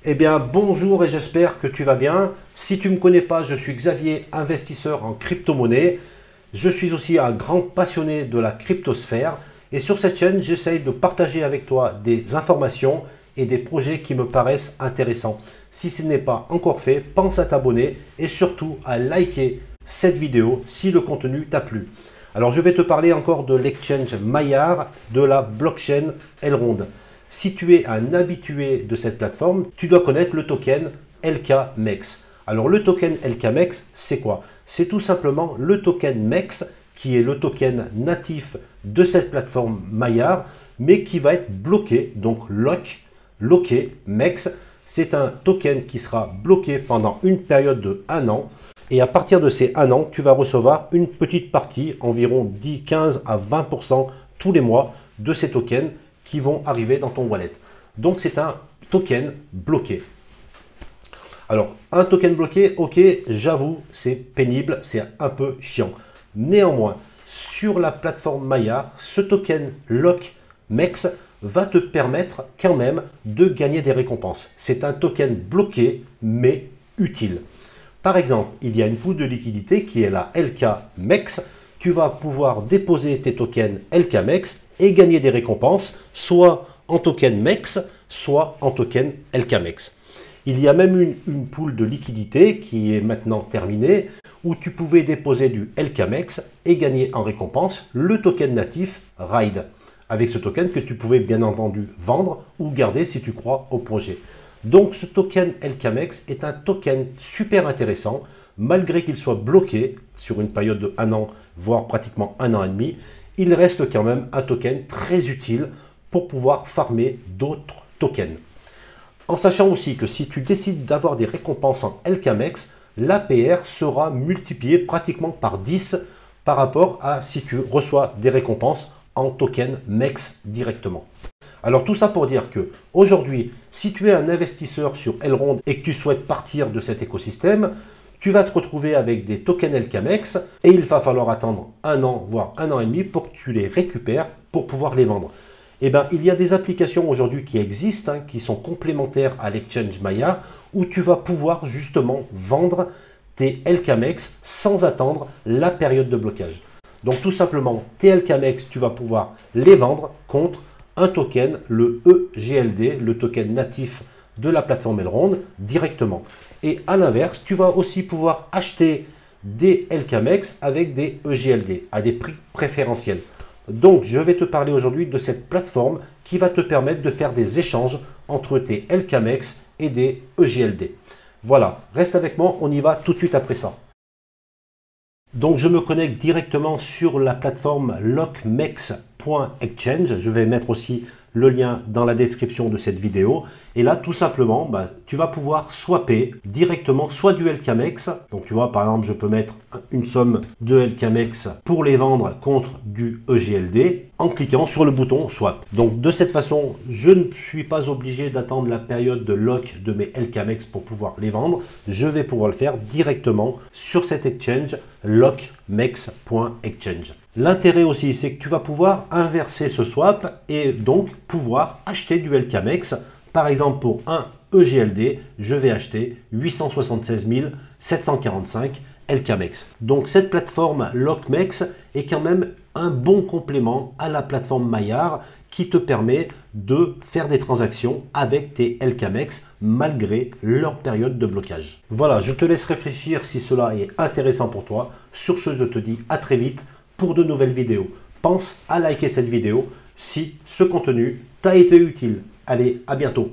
Eh bien, bonjour et j'espère que tu vas bien. Si tu ne me connais pas, je suis Xavier, investisseur en crypto-monnaie. Je suis aussi un grand passionné de la cryptosphère. Et sur cette chaîne, j'essaye de partager avec toi des informations et des projets qui me paraissent intéressants. Si ce n'est pas encore fait, pense à t'abonner et surtout à liker cette vidéo si le contenu t'a plu. Alors, je vais te parler encore de l'exchange Maillard de la blockchain Elrond. Si tu es un habitué de cette plateforme, tu dois connaître le token LKMEX. Alors le token LKMEX, c'est quoi? C'est tout simplement le token MEX qui est le token natif de cette plateforme Maillard, mais qui va être bloqué, donc locké, MEX. C'est un token qui sera bloqué pendant une période de 1 an. Et à partir de ces 1 an, tu vas recevoir une petite partie, environ 10, 15 à 20% tous les mois de ces tokens qui vont arriver dans ton wallet. Donc c'est un token bloqué. Alors un token bloqué, ok, j'avoue, c'est pénible, c'est un peu chiant. Néanmoins, sur la plateforme Maillard, ce token LKMEX va te permettre quand même de gagner des récompenses. C'est un token bloqué mais utile. Par exemple, il y a une pool de liquidité qui est la LKMEX. Tu vas pouvoir déposer tes tokens LKMEX et gagner des récompenses, soit en token MEX, soit en token LKMEX. Il y a même une pool de liquidité qui est maintenant terminée, où tu pouvais déposer du LKMEX et gagner en récompense le token natif RIDE, avec ce token que tu pouvais bien entendu vendre ou garder si tu crois au projet. Donc ce token LKMEX est un token super intéressant, malgré qu'il soit bloqué sur une période de 1 an, voire pratiquement 1 an et demi. Il reste quand même un token très utile pour pouvoir farmer d'autres tokens. En sachant aussi que si tu décides d'avoir des récompenses en LKMEX, l'APR sera multiplié pratiquement par 10 par rapport à si tu reçois des récompenses en token MEX directement. Alors tout ça pour dire que aujourd'hui, si tu es un investisseur sur Elrond et que tu souhaites partir de cet écosystème, tu vas te retrouver avec des tokens LKMEX et il va falloir attendre 1 an, voire 1 an et demi pour que tu les récupères pour pouvoir les vendre. Eh bien, il y a des applications aujourd'hui qui existent, qui sont complémentaires à l'exchange Maillard, où tu vas pouvoir justement vendre tes LKMEX sans attendre la période de blocage. Donc tout simplement, tes LKMEX, tu vas pouvoir les vendre contre un token, le EGLD, le token natif de la plateforme Elrond, directement. Et à l'inverse, tu vas aussi pouvoir acheter des LKMEX avec des EGLD à des prix préférentiels. Donc, je vais te parler aujourd'hui de cette plateforme qui va te permettre de faire des échanges entre tes LKMEX et des EGLD. Voilà, reste avec moi, on y va tout de suite après ça. Donc, je me connecte directement sur la plateforme LKMEX.exchange. Je vais mettre aussi le lien dans la description de cette vidéo. Et là, tout simplement, tu vas pouvoir swapper directement soit du LKMEX. Donc, tu vois, par exemple, je peux mettre une somme de LKMEX pour les vendre contre du EGLD en cliquant sur le bouton swap. Donc, de cette façon, je ne suis pas obligé d'attendre la période de lock de mes LKMEX pour pouvoir les vendre. Je vais pouvoir le faire directement sur cet exchange LKMEX.exchange. L'intérêt aussi, c'est que tu vas pouvoir inverser ce swap et donc pouvoir acheter du LKMEX. Par exemple, pour un EGLD, je vais acheter 876 745 LKMEX. Donc cette plateforme LKMEX est quand même un bon complément à la plateforme Maillard qui te permet de faire des transactions avec tes LKMEX malgré leur période de blocage. Voilà, je te laisse réfléchir si cela est intéressant pour toi. Sur ce, je te dis à très vite pour de nouvelles vidéos. Pense à liker cette vidéo si ce contenu t'a été utile. Allez, à bientôt.